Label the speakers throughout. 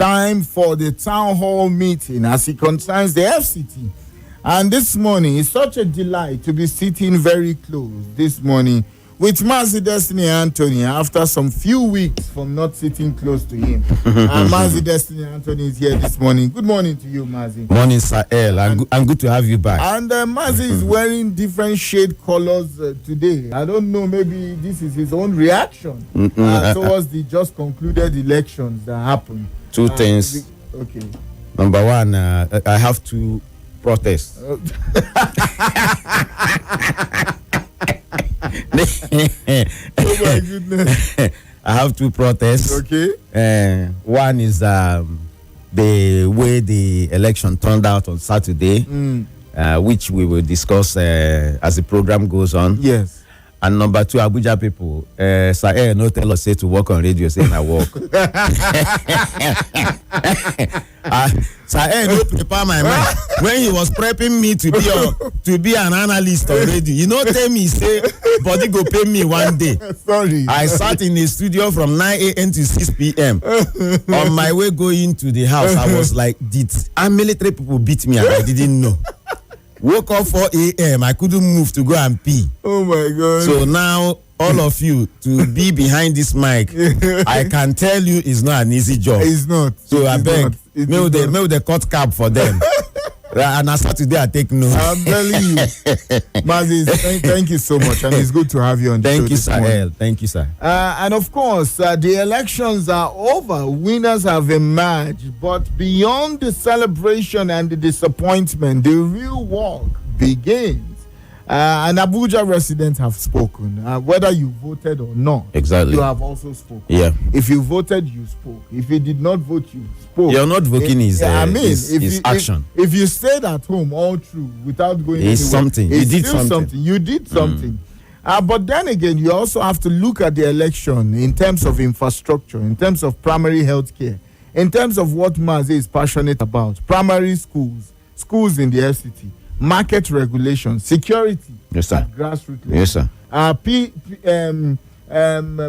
Speaker 1: time for the town hall meeting as it concerns the FCT. And this morning, it's such a delight to be sitting very close this morning with Mazi Destiny Anthony after some few weeks from not sitting close to him. Mazi Destiny Anthony is here this morning. Good morning to you, Mazi.
Speaker 2: Morning, Sir El. I'm good to have you back.
Speaker 1: And Mazi is wearing different shade colors today. I don't know, maybe this is his own reaction towards the just concluded elections that happened.
Speaker 2: Two things.
Speaker 1: Okay.
Speaker 2: Number one, I have to protest.
Speaker 1: Oh my goodness.
Speaker 2: I have to protest.
Speaker 1: Okay.
Speaker 2: One is the way the election turned out on Saturday, which we will discuss as the program goes on.
Speaker 1: Yes.
Speaker 2: And number two, Abuja people, Sir no tell us say to work on radio, saying I work. Sir no prepare my mind when he was prepping me to be an analyst already. You know, tell me say body go pay me one day.
Speaker 1: Sorry.
Speaker 2: I sat in the studio from 9 a.m. to 6 p.m. On my way going to the house, I was like, did military people beat me and I didn't know? Woke up 4 a.m. I couldn't move to go and pee.
Speaker 1: Oh my God.
Speaker 2: So now all of you to be behind this mic, I can tell you it's not an easy job.
Speaker 1: It's not.
Speaker 2: So I beg, make the cut cap for them. And as Saturday, I take notes.
Speaker 1: I'm telling you. Mazi, thank you so much. And it's good to have you on the show.
Speaker 2: Thank you, sir. Thank you, sir.
Speaker 1: And of course, the elections are over. Winners have emerged. But beyond the celebration and the disappointment, the real work begins. And Abuja residents have spoken. Whether you voted or not,
Speaker 2: exactly,
Speaker 1: you have also spoken.
Speaker 2: Yeah.
Speaker 1: If you voted, you spoke. If you did not vote, you spoke.
Speaker 2: You're not voting is action.
Speaker 1: If you stayed at home all through without going anywhere,
Speaker 2: something.
Speaker 1: You
Speaker 2: did something.
Speaker 1: You did something. But then again, you also have to look at the election in terms of infrastructure, in terms of primary health care, in terms of what Mazi is passionate about, primary schools in the FCT, market regulation, security,
Speaker 2: yes, sir,
Speaker 1: at grassroots level,
Speaker 2: yes, sir,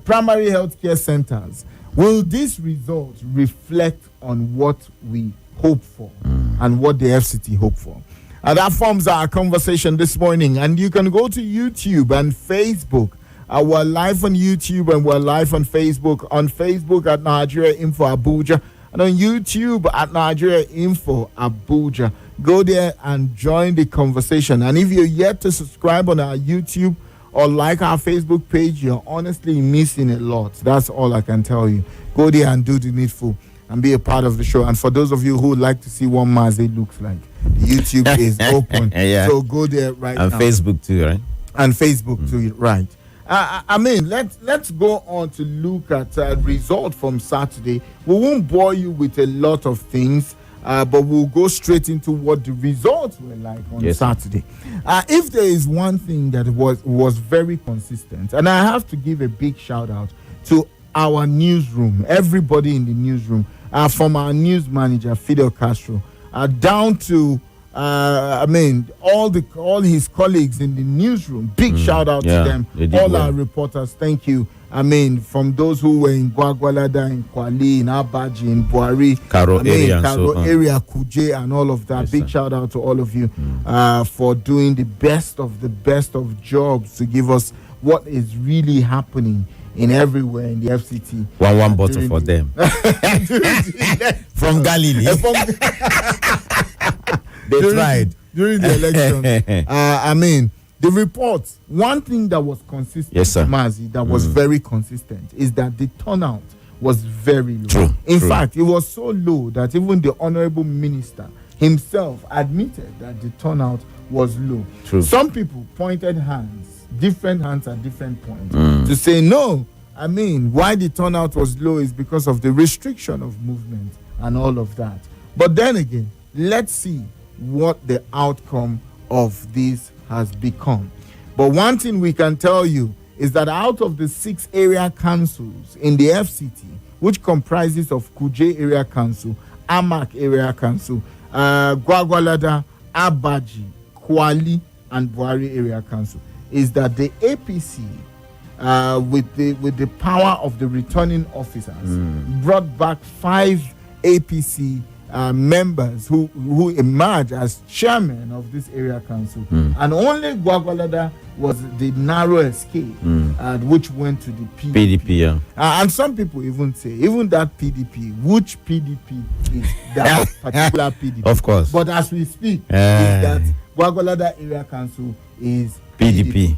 Speaker 1: primary health care centers. Will this result reflect on what we hope for and what the FCT hope for? And that forms our conversation this morning. And you can go to YouTube and Facebook. We're live on YouTube and we're live on Facebook. On Facebook at Nigeria Info Abuja. And on YouTube at Nigeria Info Abuja. Go there and join the conversation. And if you're yet to subscribe on our YouTube or like our Facebook page, you're honestly missing a lot. That's all I can tell you. Go there and do the needful and be a part of the show. And for those of you who would like to see what Mazi looks like, YouTube is open.
Speaker 2: Yeah.
Speaker 1: So go there right now.
Speaker 2: And Facebook too, right?
Speaker 1: And Facebook too, right. I mean, let's go on to look at result from Saturday. We won't bore you with a lot of things, but we'll go straight into what the results were like on Saturday. If there is one thing that was very consistent, and I have to give a big shout out to our newsroom, everybody in the newsroom, from our news manager Fidel Castro, down to all his colleagues in the newsroom. Big shout out to them. All our reporters, thank you. I mean, from those who were in Gwagwalada, in Kwali, in Abaji, in Buhari, Karo area, Kuje, and all of that. Big shout out to all of you for doing the best of jobs to give us what is really happening in everywhere in the FCT.
Speaker 2: One bottle for them. From Galilee. They tried.
Speaker 1: During the election. I mean, the reports, one thing that was consistent, Mazi, that was very consistent, is that the turnout was very low. In fact, it was so low that even the Honorable Minister himself admitted that the turnout was low. Some people pointed different hands at different points to say, no, I mean, why the turnout was low is because of the restriction of movement and all of that. But then again, let's see what the outcome of this has become. But one thing we can tell you is that out of the 6 area councils in the FCT, which comprises of Kuje Area Council, Amak Area Council, Gwagwalada, Abaji, Kwali, and Buhari Area Council, is that the APC, with the power of the returning officers, brought back 5 APC members who emerged as chairman of this area council, and only Gwagwalada was the narrow escape, which went to the PDP. And some people even say, even that PDP, which PDP is that particular PDP?
Speaker 2: Of course.
Speaker 1: But as we speak, is that Gwagwalada area council is PDP.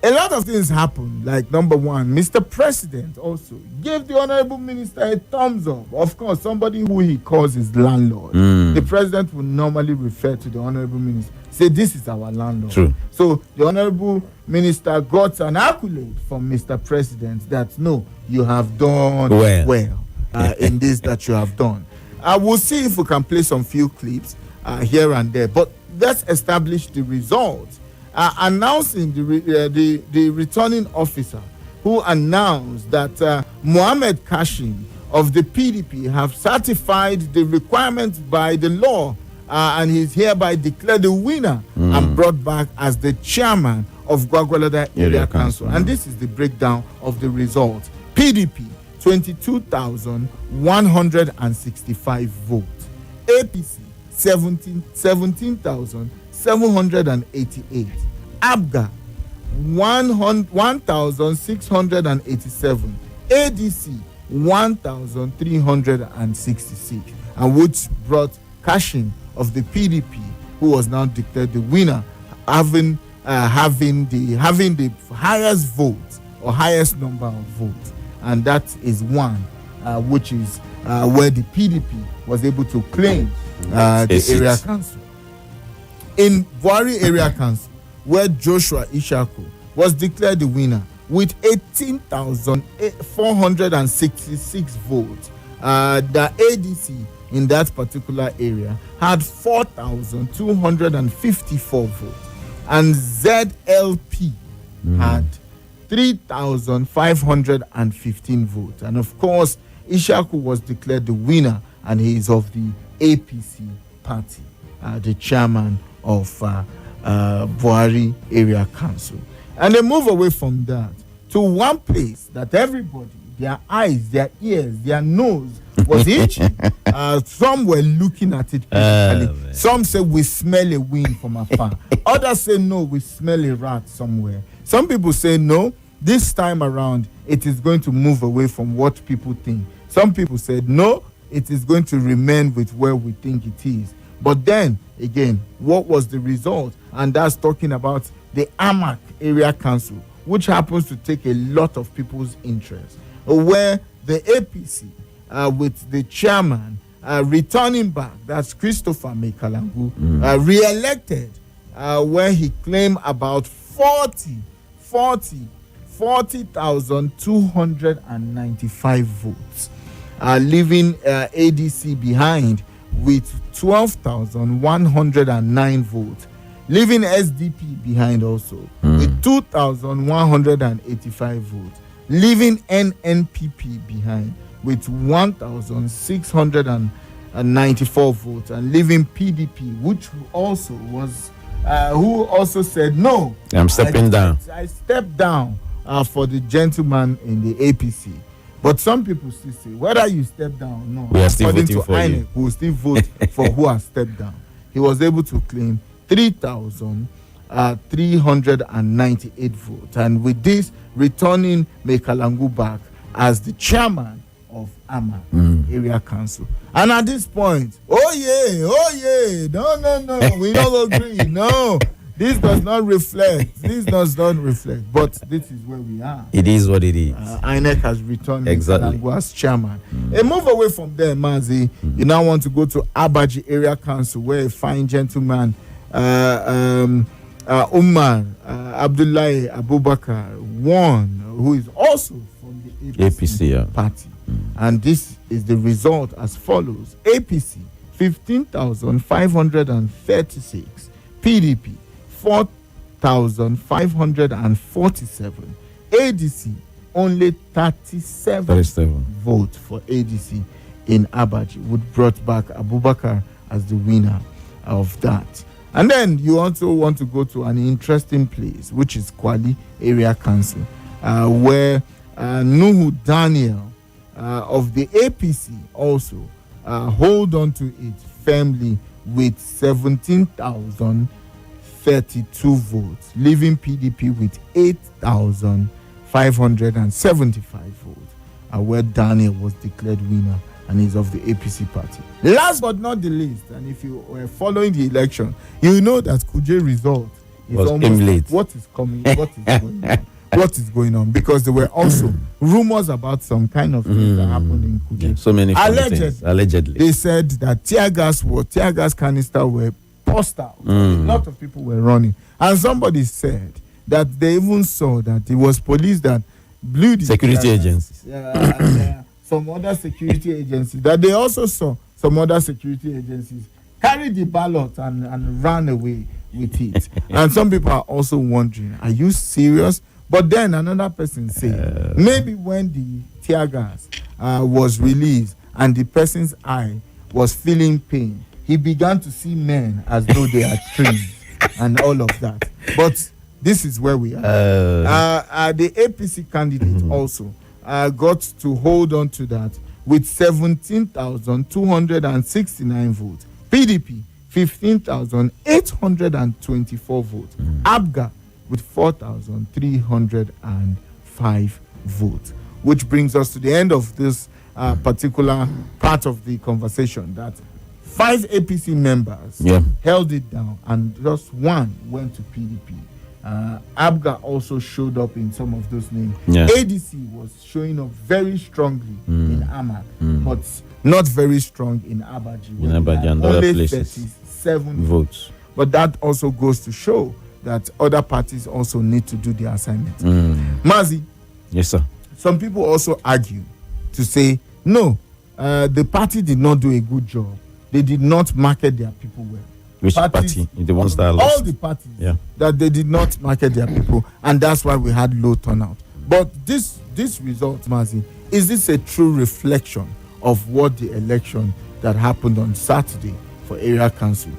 Speaker 1: A lot of things happened. Like, number one, Mr. President also gave the honorable minister a thumbs up. Of course, somebody who he calls his landlord. The president would normally refer to the honorable minister, say, this is our landlord.
Speaker 2: True.
Speaker 1: So the honorable minister got an accolade from Mr. President that, no, you have done well in this that you have done. We'll see if we can play some few clips here and there. But let's establish the results. Announcing the returning officer who announced that Mohammed Kashim of the PDP have certified the requirements by the law, and he's hereby declared the winner and brought back as the chairman of Gwagwalada Area Council. And this is the breakdown of the results. PDP, 22,165 votes. APC, 17,788. ABGA 1,687. ADC 1,366, and which brought Kashim of the PDP, who was now declared the winner, having the highest vote or highest number of votes, and that is one, which is where the PDP was able to claim the area council. In Buhari area council, where Joshua Ishaku was declared the winner with 18,466 votes, the ADC in that particular area had 4,254 votes, and ZLP had 3,515 votes. And of course, Ishaku was declared the winner, and he is of the APC party, the chairman of Buhari Area Council. And they move away from that to one place that everybody, their eyes, their ears, their nose was itching. Some were looking at it critically. Some say we smell a wind from afar. Others say no, we smell a rat somewhere. Some people say no, this time around it is going to move away from what people think. Some people said no, it is going to remain with where we think it is. But then again, what was the result? And that's talking about the Amak Area Council, which happens to take a lot of people's interest, where the APC, with the chairman returning back, that's Christopher Mekalangu, re-elected, where he claimed about 40,295 votes, leaving ADC behind with 12,109 votes, leaving SDP behind also with 2,185 votes, leaving NNPP behind with 1,694 votes, and leaving PDP, which also was who also said no,
Speaker 2: I'm stepping down.
Speaker 1: I stepped down for the gentleman in the APC. But some people still say, whether you step down or not,
Speaker 2: we are still voting for
Speaker 1: INEC,
Speaker 2: you.
Speaker 1: we will still vote for who has stepped down. He was able to claim 3,398 votes. And with this, returning Mekalangu back as the chairman of AMA Area Council. And at this point, no, we don't agree. No, this does not reflect. But this is where we are.
Speaker 2: It is what it is.
Speaker 1: INEC has returned
Speaker 2: exactly
Speaker 1: as chairman. A move away from there, Mazi, you now want to go to Abuja Area Council, where a fine gentleman, Umar Abdullahi Abubakar, won, who is also from the APC party. And this is the result as follows: APC 15,536, PDP 4,547, ADC only 37 votes for ADC in Abuja, which brought back Abubakar as the winner of that. And then you also want to go to an interesting place, which is Kwali Area Council, where Nuhu Daniel of the APC also hold on to it firmly with 17,032 votes, leaving PDP with 8,575 votes, where Daniel was declared winner and is of the APC party. Last but not the least, and if you were following the election, you know that Kuje result is almost what is coming, what is going on. What is going on? Because there were also rumors about some kind of things that happened in Kuje.
Speaker 2: Yeah, so many allegedly.
Speaker 1: They said that tear gas canister were passed out. A lot of people were running. And somebody said that they even saw that it was police that blew the
Speaker 2: security agencies.
Speaker 1: Some other security agencies. That they also saw some other security agencies carry the ballot and ran away with it. And some people are also wondering, are you serious? But then another person said, maybe when the tear gas was released and the person's eye was feeling pain, he began to see men as though they are trees and all of that. But this is where we are. The APC candidate also got to hold on to that with 17,269 votes. PDP, 15,824 votes. ABGA with 4,305 votes. Which brings us to the end of this particular part of the conversation, that 5 APC members held it down and just one went to PDP. ABGA also showed up in some of those names. ADC was showing up very strongly in Amak, but not very strong in Abaji.
Speaker 2: In Abaji and other places.
Speaker 1: 37 votes. But that also goes to show that other parties also need to do their assignment. Mazi.
Speaker 2: Yes, sir.
Speaker 1: Some people also argue to say, no, the party did not do a good job. They did not market their people well.
Speaker 2: Which party? The ones that
Speaker 1: all the parties that they did not market their people, and that's why we had low turnout. But this result, Mazi, is this a true reflection of what the election that happened on Saturday for area council?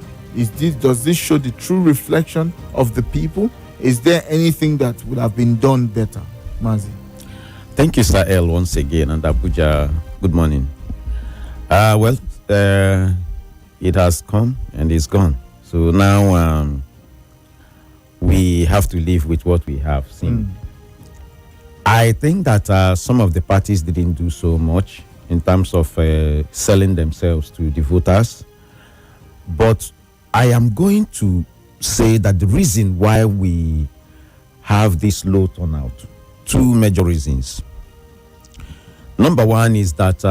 Speaker 1: Does this show the true reflection of the people? Is there anything that would have been done better, Mazi?
Speaker 2: Thank you, Sir El, once again, and Abuja. Good morning. It has come and it's gone. So now we have to live with what we have seen. I think that some of the parties didn't do so much in terms of selling themselves to the voters. But I am going to say that the reason why we have this low turnout, two major reasons. Number one is that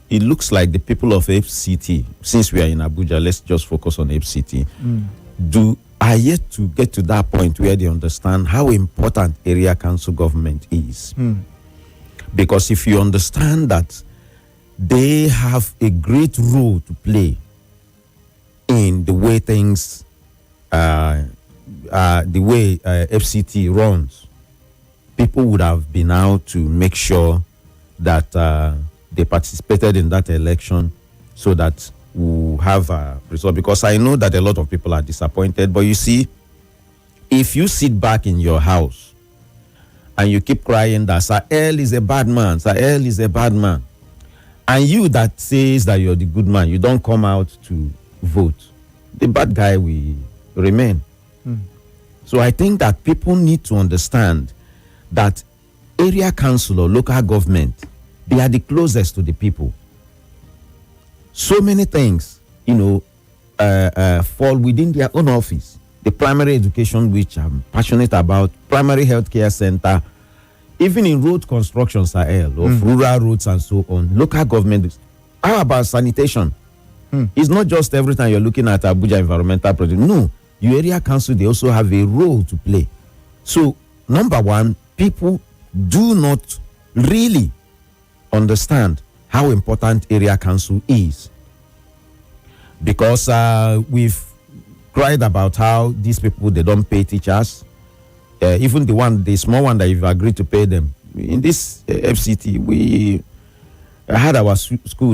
Speaker 2: it looks like the people of FCT, since we are in Abuja, let's just focus on FCT, are yet to get to that point where they understand how important area council government is. Because if you understand that they have a great role to play in the way things, the way FCT runs, people would have been out to make sure that they participated in that election so that we'll have a result. Because I know that a lot of people are disappointed. But you see, if you sit back in your house and you keep crying that Sir El is a bad man, Sir El is a bad man, and you that says that you're the good man, you don't come out to vote, the bad guy will remain. So I think that people need to understand that area council or local government, they are the closest to the people. So many things, fall within their own office. The primary education, which I'm passionate about, primary healthcare center, even in road construction, of rural roads and so on, local government. How about sanitation? It's not just every time you're looking at Abuja environmental project. No, your area council, they also have a role to play. So, number one, people do not really understand how important area council is, because we've cried about how these people, they don't pay teachers, even the small one that you've agreed to pay them. In this FCT, we had our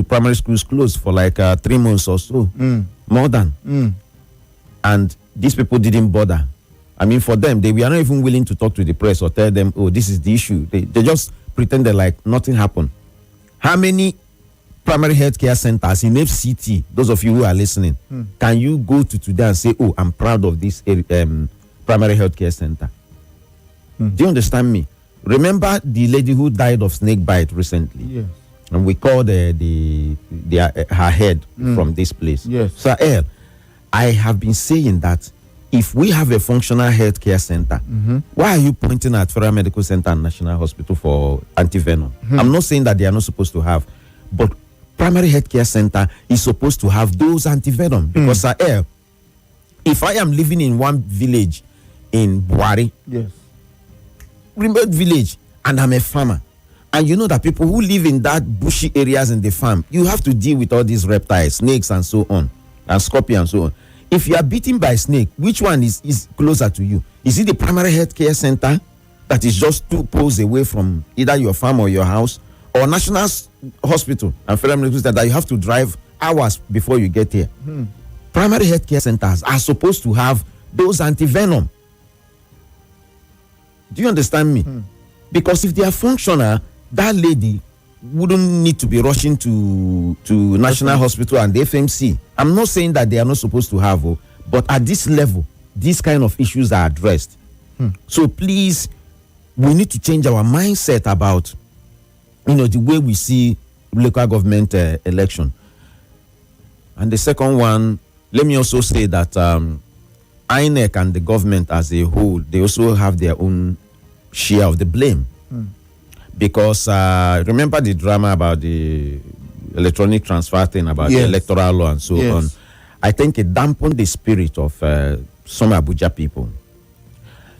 Speaker 2: primary schools closed for like 3 months or so, more than, and these people didn't bother. I mean, for them, they were not even willing to talk to the press or tell them, oh, this is the issue. They just pretended like nothing happened. How many primary healthcare centers in FCT, those of you who are listening, can you go to today and say, oh, I'm proud of this primary healthcare center? Do you understand me? Remember the lady who died of snake bite recently?
Speaker 1: Yes.
Speaker 2: And we called her head from this place.
Speaker 1: Yes.
Speaker 2: So, I have been saying that if we have a functional healthcare center, why are you pointing at Federal Medical Center and National Hospital for antivenom? I'm not saying that they are not supposed to have, but primary healthcare center is supposed to have those antivenom. Because, if I am living in one village in Buhari,
Speaker 1: yes,
Speaker 2: remote village, and I'm a farmer, and you know that people who live in that bushy areas in the farm, you have to deal with all these reptiles, snakes and so on, and scorpions and so on. If you are bitten by a snake, which one is closer to you? Is it the primary healthcare center that is just 2 poles away from either your farm or your house, or National Hospital and Federal Medical Center that you have to drive hours before you get here? Primary healthcare centers are supposed to have those antivenom. Do you understand me? Because if they are functional, that lady wouldn't need to be rushing to National Hospital and the FMC. I'm not saying that they are not supposed to have, but at this level, these kind of issues are addressed. So please, we need to change our mindset about, the way we see local government election. And the second one, let me also say that INEC and the government as a whole, they also have their own share of the blame. Because remember the drama about the electronic transfer thing, about the electoral law and so on. I think it dampened the spirit of some Abuja people.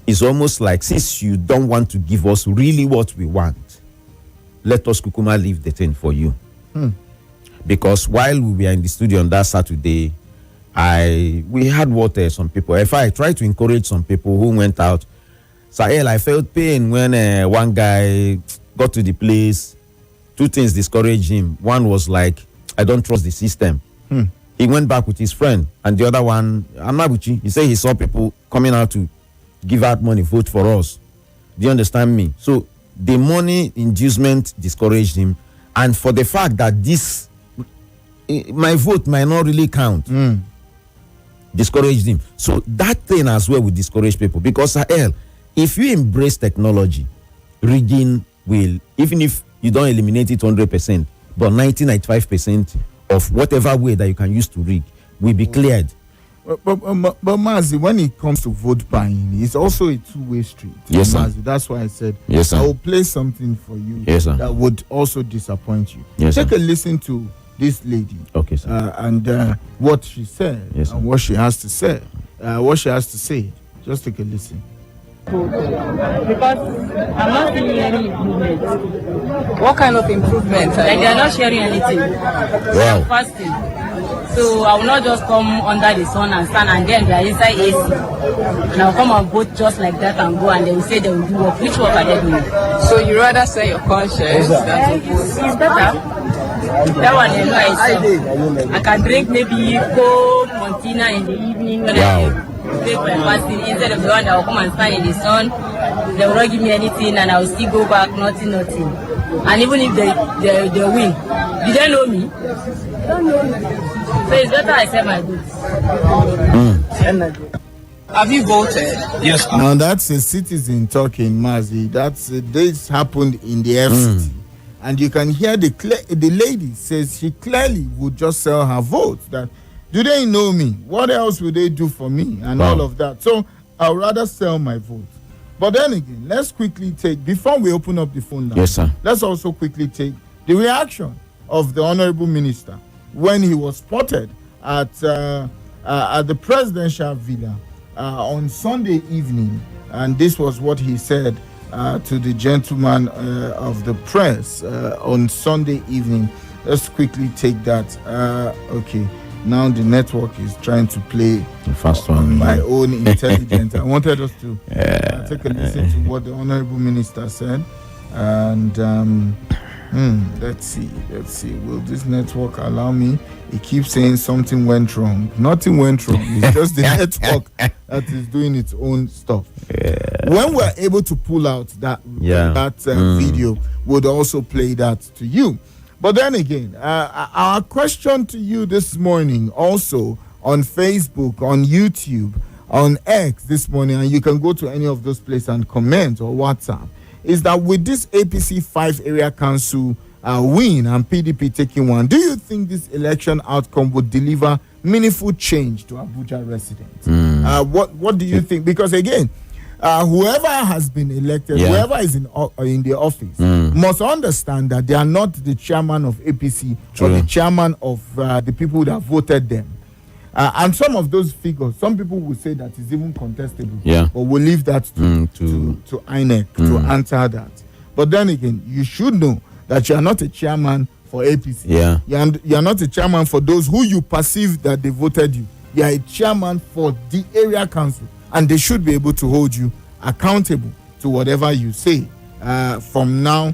Speaker 2: It's almost like, since you don't want to give us really what we want, let us kukuma leave the thing for you. Because while we were in the studio on that Saturday, we had what some people, if I tried to encourage some people who went out, Sahel, I felt pain when one guy got to the place. 2 things discouraged him. One was like, I don't trust the system. He went back with his friend. And the other one, Amabuchi, he said he saw people coming out to give out money, vote for us. Do you understand me? So the money inducement discouraged him. And for the fact that my vote might not really count, discouraged him. So that thing as well will discourage people. Because Sahel, if you embrace technology, rigging will, even if you don't eliminate it 100%, but 95% of whatever way that you can use to rig will be cleared.
Speaker 1: But Mazi, when it comes to vote buying, it's also a two-way street.
Speaker 2: Yes, sir.
Speaker 1: Mazi, that's why I said,
Speaker 2: yes, sir,
Speaker 1: I will play something for you,
Speaker 2: yes, sir,
Speaker 1: that would also disappoint you.
Speaker 2: Yes,
Speaker 1: Take
Speaker 2: sir.
Speaker 1: a listen to this lady.
Speaker 2: Okay, sir.
Speaker 1: And what she said,
Speaker 2: yes,
Speaker 1: and what she has to say. Just take a listen.
Speaker 3: Because I'm not seeing any improvement. What kind of improvement? Like they are not sharing anything.
Speaker 2: Wow.
Speaker 3: I'm fasting. So I will not just come under the sun and stand, and then they are inside AC. And I'll come and vote just like that and go, and they will say they will do work. Which work are they doing?
Speaker 4: So you rather say your conscience?
Speaker 3: It's better. That one I know I can drink maybe Coke, Montina in the evening when I take my fasting, instead of the one that will come and stand in the sun. They will not give me anything, and I will still go back, nothing. And even if they win, did they know me? They don't know me. So it's better I sell my goods.
Speaker 4: Have you voted?
Speaker 1: Yes. Now that's a citizen talking, Mazi. This happened in the FCT. And you can hear the lady says she clearly would just sell her vote. That, do they know me? What else will they do for me? And all of that. So I'd rather sell my vote. But then again, let's quickly take, before we open up the phone line,
Speaker 2: yes, sir,
Speaker 1: let's also quickly take the reaction of the Honorable Minister when he was spotted at the presidential villa on Sunday evening. And this was what he said to the gentleman of the press on Sunday evening. Let's quickly take that. Okay, now the network is trying to play
Speaker 2: the fast
Speaker 1: on
Speaker 2: one.
Speaker 1: my own intelligence. I wanted us to take a listen to what the Honorable Minister said. And let's see. Will this network allow me? It keeps saying something went wrong. Nothing went wrong. It's just the network that is doing its own stuff. When we're able to pull out that video, we'll also play that to you. But then again, our question to you this morning, also on Facebook, on YouTube, on X this morning, and you can go to any of those places and comment or WhatsApp, is that with this APC 5 area council win and PDP taking one, do you think this election outcome would deliver meaningful change to Abuja residents? What do you think? Because again, whoever has been elected, whoever is in the office, must understand that they are not the chairman of APC or the chairman of the people that voted them. And some of those figures, some people will say that it's even contestable. But we'll leave that to INEC to answer that. But then again, you should know that you are not a chairman for APC. You are not a chairman for those who you perceive that they voted you. You are a chairman for the area council, and they should be able to hold you accountable to whatever you say from now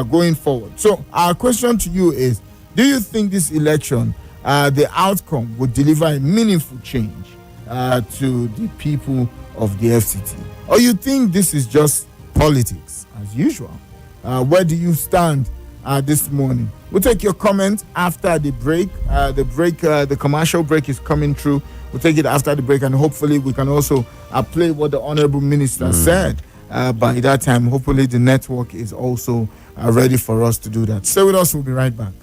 Speaker 1: going forward. So our question to you is, do you think this election, the outcome would deliver a meaningful change to the people of the FCT? Or you think this is just politics as usual? Where do you stand this morning? We'll take your comment after the break. The commercial break is coming through. We'll take it after the break, and hopefully we can also play what the Honorable Minister said. By that time, hopefully the network is also ready for us to do that. Stay with us. We'll be right back.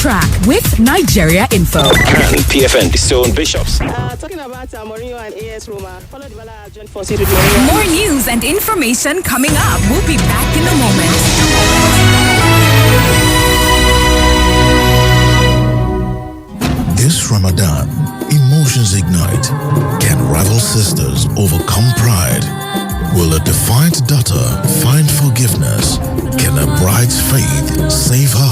Speaker 5: Track with Nigeria Info
Speaker 6: and PFN, the Stone Bishops.
Speaker 7: Talking about Mourinho and AS Roma. Follow the Bala joint forces with Mourinho.
Speaker 5: More news and information coming up. We'll be back in a moment.
Speaker 8: This Ramadan, emotions ignite. Can rival sisters overcome pride? Will a defiant daughter find forgiveness? Can a bride's faith save her